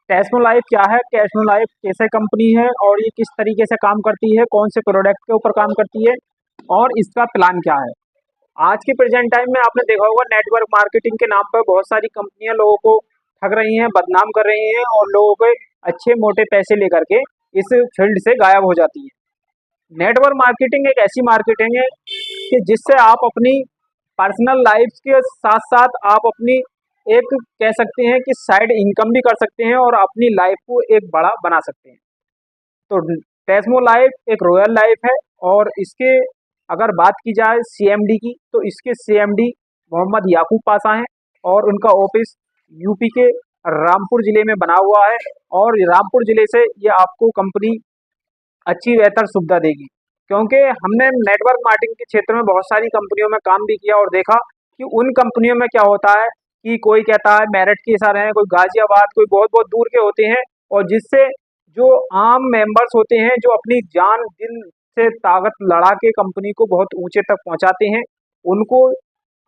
टेस्मो life क्या है, टेस्मो life कैसे कंपनी है और ये किस तरीके से काम करती है, कौन से प्रोडक्ट के ऊपर काम करती है और इसका प्लान क्या है। आज के प्रेजेंट टाइम में आपने देखा होगा नेटवर्क मार्केटिंग के नाम पर बहुत सारी कंपनियां लोगों को ठग रही हैं, बदनाम कर रही हैं और लोगों के अच्छे मोटे पैसे लेकर के इस फील्ड से गायब हो जाती है। नेटवर्क मार्केटिंग एक ऐसी मार्केटिंग है कि जिससे आप अपनी पर्सनल लाइफ के साथ साथ आप अपनी एक कह सकते हैं कि साइड इनकम भी कर सकते हैं और अपनी लाइफ को एक बड़ा बना सकते हैं। तो टेस्मो लाइफ एक रॉयल लाइफ है और इसके अगर बात की जाए सीएमडी की तो इसके सीएमडी मोहम्मद याकूब पाशा हैं और उनका ऑफिस यूपी के रामपुर ज़िले में बना हुआ है और रामपुर ज़िले से ये आपको कंपनी अच्छी बेहतर सुविधा देगी, क्योंकि हमने नेटवर्क मार्केटिंग के क्षेत्र में बहुत सारी कंपनियों में काम भी किया और देखा कि उन कंपनियों में क्या होता है कि कोई कहता है मेरठ के सर हैं, कोई गाजियाबाद, कोई बहुत बहुत दूर के होते हैं और जिससे जो आम मेंबर्स होते हैं जो अपनी जान दिल से ताकत लड़ा के कंपनी को बहुत ऊंचे तक पहुंचाते हैं, उनको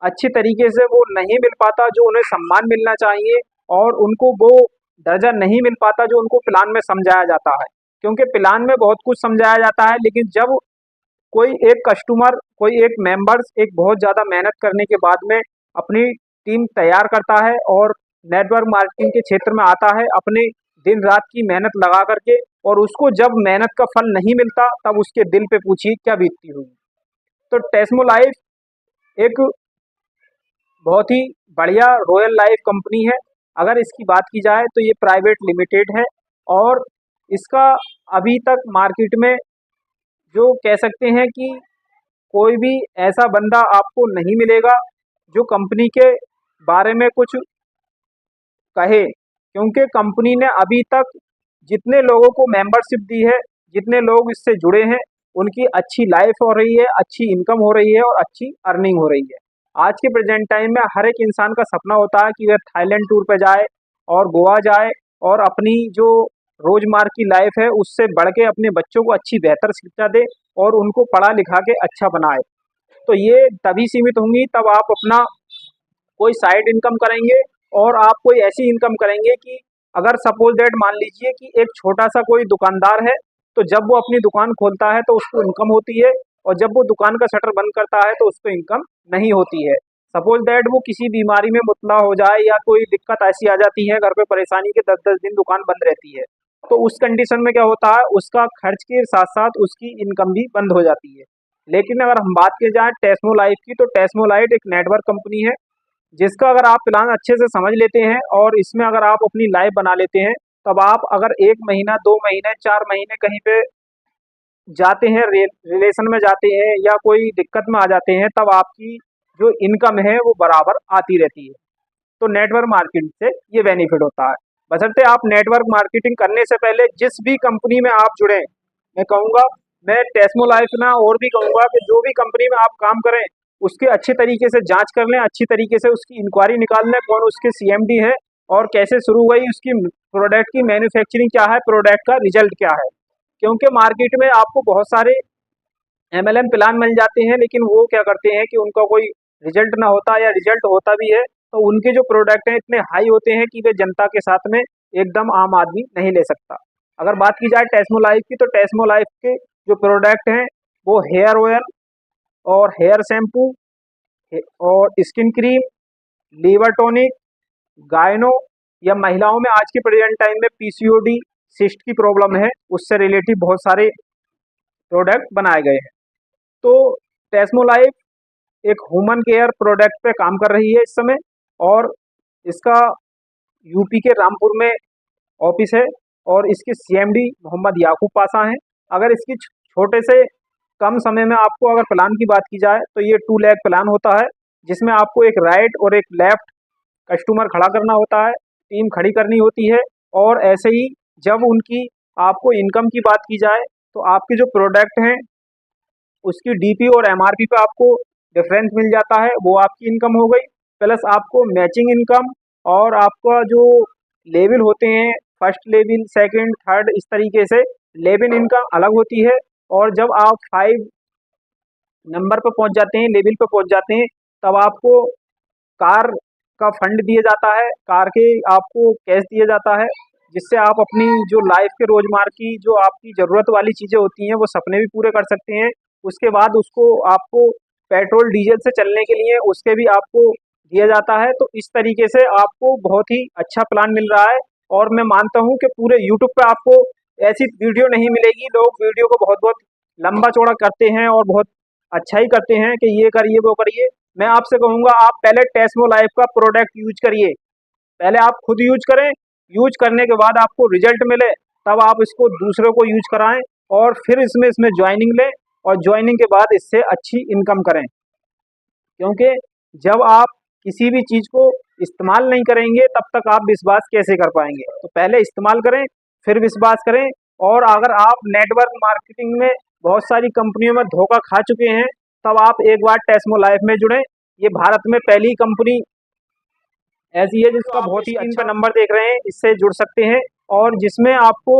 अच्छी तरीके से वो नहीं मिल पाता जो उन्हें सम्मान मिलना चाहिए और उनको वो दर्जा नहीं मिल पाता जो उनको प्लान में समझाया जाता है। क्योंकि प्लान में बहुत कुछ समझाया जाता है, लेकिन जब कोई एक कस्टमर, कोई एक मेंबर्स एक बहुत ज़्यादा मेहनत करने के बाद में अपनी टीम तैयार करता है और नेटवर्क मार्केटिंग के क्षेत्र में आता है अपने दिन रात की मेहनत लगा करके, और उसको जब मेहनत का फल नहीं मिलता तब उसके दिल पे पूछिए क्या बीतती हुई। तो टेस्मो लाइफ एक बहुत ही बढ़िया रॉयल लाइफ कंपनी है। अगर इसकी बात की जाए तो ये प्राइवेट लिमिटेड है और इसका अभी तक मार्केट में जो कह सकते हैं कि कोई भी ऐसा बंदा आपको नहीं मिलेगा जो कंपनी के बारे में कुछ कहे, क्योंकि कंपनी ने अभी तक जितने लोगों को मेंबरशिप दी है, जितने लोग इससे जुड़े हैं, उनकी अच्छी लाइफ हो रही है, अच्छी इनकम हो रही है और अच्छी अर्निंग हो रही है। आज के प्रेजेंट टाइम में हर एक इंसान का सपना होता है कि वह थाईलैंड टूर पे जाए और गोवा जाए और अपनी जो रोजमर्रा की लाइफ है उससे बढ़ के अपने बच्चों को अच्छी बेहतर शिक्षा दे और उनको पढ़ा लिखा के अच्छा बनाए। तो ये तभी सीमित होंगी तब आप अपना कोई साइड इनकम करेंगे और आप कोई ऐसी इनकम करेंगे कि अगर सपोज दैट मान लीजिए कि एक छोटा सा कोई दुकानदार है, तो जब वो अपनी दुकान खोलता है तो उसको इनकम होती है और जब वो दुकान का शटर बंद करता है तो उसको इनकम नहीं होती है। सपोज दैट वो किसी बीमारी में मुबतला हो जाए या कोई दिक्कत ऐसी आ जाती है घर पे परेशानी के 10-10 दिन दुकान बंद रहती है, तो उस कंडीशन में क्या होता है उसका खर्च के साथ साथ उसकी इनकम भी बंद हो जाती है। लेकिन अगर हम बात की जाए टेस्मो लाइफ की, तो टेस्मो लाइफ एक नेटवर्क कंपनी है जिसका अगर आप प्लान अच्छे से समझ लेते हैं और इसमें अगर आप अपनी लाइफ बना लेते हैं, तब आप अगर 1 महीना 2 महीने 4 महीने कहीं पे जाते हैं, रिलेशन में जाते हैं या कोई दिक्कत में आ जाते हैं, तब आपकी जो इनकम है वो बराबर आती रहती है। तो नेटवर्क मार्केटिंग से ये बेनिफिट होता है। बशर्ते आप नेटवर्क मार्केटिंग करने से पहले जिस भी कंपनी में आप जुड़े, मैं कहूँगा, मैं टेस्मो लाइफ ना और भी कहूँगा कि जो भी कंपनी में आप काम करें उसके अच्छे तरीके से जांच कर लें, अच्छी तरीके से उसकी इंक्वायरी निकाल लें कौन उसके सीएमडी है और कैसे शुरू हुई, उसकी प्रोडक्ट की मैन्युफैक्चरिंग क्या है, प्रोडक्ट का रिजल्ट क्या है। क्योंकि मार्केट में आपको बहुत सारे एमएलएम प्लान मिल जाते हैं, लेकिन वो क्या करते हैं कि उनका कोई रिजल्ट ना होता या रिजल्ट होता भी है तो उनके जो प्रोडक्ट हैं इतने हाई होते हैं कि वे जनता के साथ में एकदम आम आदमी नहीं ले सकता। अगर बात की जाए टेस्मो लाइफ की, तो टेस्मो लाइफ के जो प्रोडक्ट हैं वो हेयर ऑयल और हेयर शैम्पू और स्किन क्रीम, लीवर टॉनिक, गायनो या महिलाओं में आज के प्रेजेंट टाइम में पीसीओडी सिस्ट की प्रॉब्लम है उससे रिलेटेड बहुत सारे प्रोडक्ट बनाए गए हैं। तो टेस्मो लाइफ एक ह्यूमन केयर प्रोडक्ट पे काम कर रही है इस समय और इसका यूपी के रामपुर में ऑफिस है और इसके सीएमडी मोहम्मद याकूब पाशा हैं। अगर इसकी छोटे से कम समय में आपको अगर प्लान की बात की जाए तो ये 2 लाख प्लान होता है, जिसमें आपको एक राइट और एक लेफ्ट कस्टमर खड़ा करना होता है, टीम खड़ी करनी होती है और ऐसे ही जब उनकी आपको इनकम की बात की जाए तो आपके जो प्रोडक्ट हैं उसकी डीपी और एमआरपी पे आपको डिफरेंस मिल जाता है, वो आपकी इनकम हो गई। प्लस आपको मैचिंग इनकम और आपका जो लेवल होते हैं फर्स्ट लेवल, सेकंड, थर्ड, इस तरीके से लेवल इनकम अलग होती है और जब आप 5 नंबर पर पहुंच जाते हैं, लेवल पर पहुंच जाते हैं, तब आपको कार का फंड दिया जाता है, कार के आपको कैश दिया जाता है, जिससे आप अपनी जो लाइफ के रोजमर्रा की जो आपकी ज़रूरत वाली चीज़ें होती हैं वो सपने भी पूरे कर सकते हैं। उसके बाद उसको आपको पेट्रोल डीजल से चलने के लिए उसके भी आपको दिया जाता है। तो इस तरीके से आपको बहुत ही अच्छा प्लान मिल रहा है और मैं मानता हूँ कि पूरे यूट्यूब पे आपको ऐसी वीडियो नहीं मिलेगी। लोग वीडियो को बहुत बहुत लंबा चौड़ा करते हैं और बहुत अच्छा ही करते हैं कि ये करिए वो करिए। मैं आपसे कहूँगा आप पहले टेस्मो लाइफ का प्रोडक्ट यूज करिए, पहले आप खुद यूज करें, यूज करने के बाद आपको रिजल्ट मिले तब आप इसको दूसरों को यूज कराएं और फिर इसमें ज्वाइनिंग लें और ज्वाइनिंग के बाद इससे अच्छी इनकम करें। क्योंकि जब आप किसी भी चीज़ को इस्तेमाल नहीं करेंगे तब तक आप विश्वास कैसे कर पाएंगे। तो पहले इस्तेमाल करें फिर विश्वास करें। और अगर आप नेटवर्क मार्केटिंग में बहुत सारी कंपनियों में धोखा खा चुके हैं तब आप एक बार टेस्मो लाइफ में जुड़ें। ये भारत में पहली कंपनी ऐसी है जिसका बहुत ही अच्छा नंबर देख रहे हैं, इससे जुड़ सकते हैं और जिसमें आपको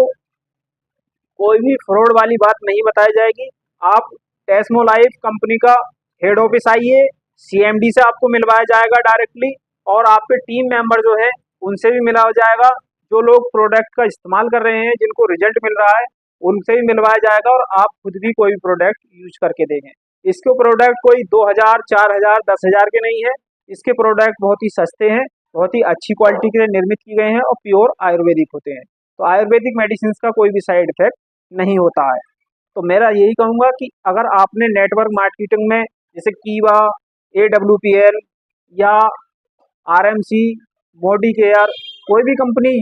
कोई भी फ्रॉड वाली बात नहीं बताई जाएगी। आप टेस्मो लाइफ कंपनी का हेड ऑफिस आइए, सीएमडी से आपको मिलवाया जाएगा डायरेक्टली और आपके टीम मेंबर जो है उनसे भी मिलवाया जाएगा। जो लोग प्रोडक्ट का इस्तेमाल कर रहे हैं जिनको रिजल्ट मिल रहा है उनसे भी मिलवाया जाएगा और आप खुद भी कोई प्रोडक्ट यूज करके देखें। इसके प्रोडक्ट कोई 2000, 4000, 10,000 के नहीं है। इसके प्रोडक्ट बहुत ही सस्ते हैं, बहुत ही अच्छी क्वालिटी के निर्मित किए गए हैं और प्योर आयुर्वेदिक होते हैं। तो आयुर्वेदिक मेडिसिन का कोई भी साइड इफेक्ट नहीं होता है। तो मेरा यही कहूँगा कि अगर आपने नेटवर्क मार्केटिंग में जैसे कीवा, AWPL या RMC, बॉडी केयर, कोई भी कंपनी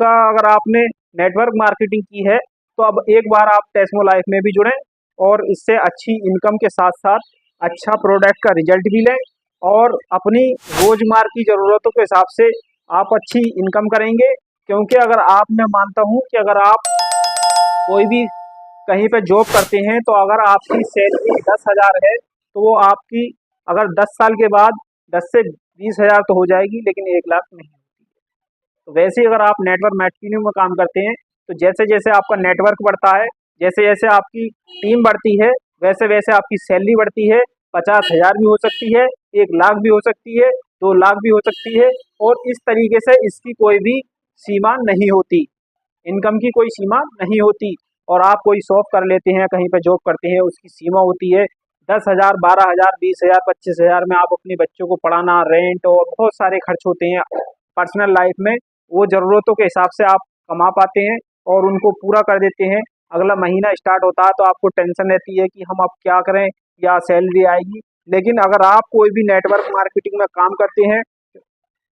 का अगर आपने नेटवर्क मार्केटिंग की है तो अब एक बार आप टेस्मो लाइफ में भी जुड़ें और इससे अच्छी इनकम के साथ साथ अच्छा प्रोडक्ट का रिजल्ट भी लें और अपनी रोजमर्रा की ज़रूरतों के हिसाब से आप अच्छी इनकम करेंगे। क्योंकि अगर आप, मैं मानता हूँ कि अगर आप कोई भी कहीं पे जॉब करते हैं तो अगर आपकी सैलरी 10,000 है तो वो आपकी अगर 10 साल के बाद 10 से 20,000 तो हो जाएगी लेकिन 1 लाख नहीं होती है। तो वैसे ही अगर आप नेटवर्क मार्केटिंग में काम करते हैं तो जैसे जैसे आपका नेटवर्क बढ़ता है, जैसे जैसे आपकी टीम बढ़ती है, वैसे वैसे आपकी सैलरी बढ़ती है। 50,000 भी हो सकती है, 1 लाख भी हो सकती है, 2 लाख भी हो सकती है और इस तरीके से इसकी कोई भी सीमा नहीं होती, इनकम की कोई सीमा नहीं होती। और आप कोई शॉप कर लेते हैं, कहीं पे जॉब करते हैं, उसकी सीमा होती है 10,000, 12,000, 20,000, 25,000 में आप अपने बच्चों को पढ़ाना, रेंट और बहुत सारे खर्च होते हैं पर्सनल लाइफ में। वो ज़रूरतों के हिसाब से आप कमा पाते हैं और उनको पूरा कर देते हैं। अगला महीना स्टार्ट होता है तो आपको टेंशन रहती है कि हम अब क्या करें, या सैलरी आएगी। लेकिन अगर आप कोई भी नेटवर्क मार्केटिंग में काम करते हैं,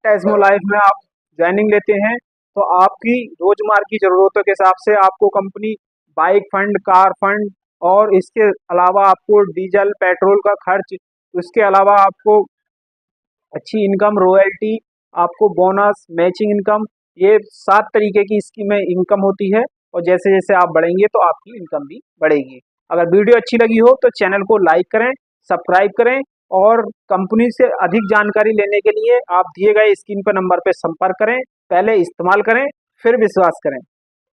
टेस्मो लाइफ में आप ज्वाइनिंग लेते हैं तो आपकी रोजमर्रा की ज़रूरतों के हिसाब से आपको company bike fund, car fund और इसके अलावा आपको डीजल पेट्रोल का खर्च, उसके अलावा आपको अच्छी इनकम, रॉयल्टी, आपको बोनस, मैचिंग इनकम, ये 7 तरीके की इसकी में इनकम होती है और जैसे जैसे आप बढ़ेंगे तो आपकी इनकम भी बढ़ेगी। अगर वीडियो अच्छी लगी हो तो चैनल को लाइक करें, सब्सक्राइब करें और कंपनी से अधिक जानकारी लेने के लिए आप दिए गए स्क्रीन पर नंबर पर संपर्क करें। पहले इस्तेमाल करें फिर विश्वास करें।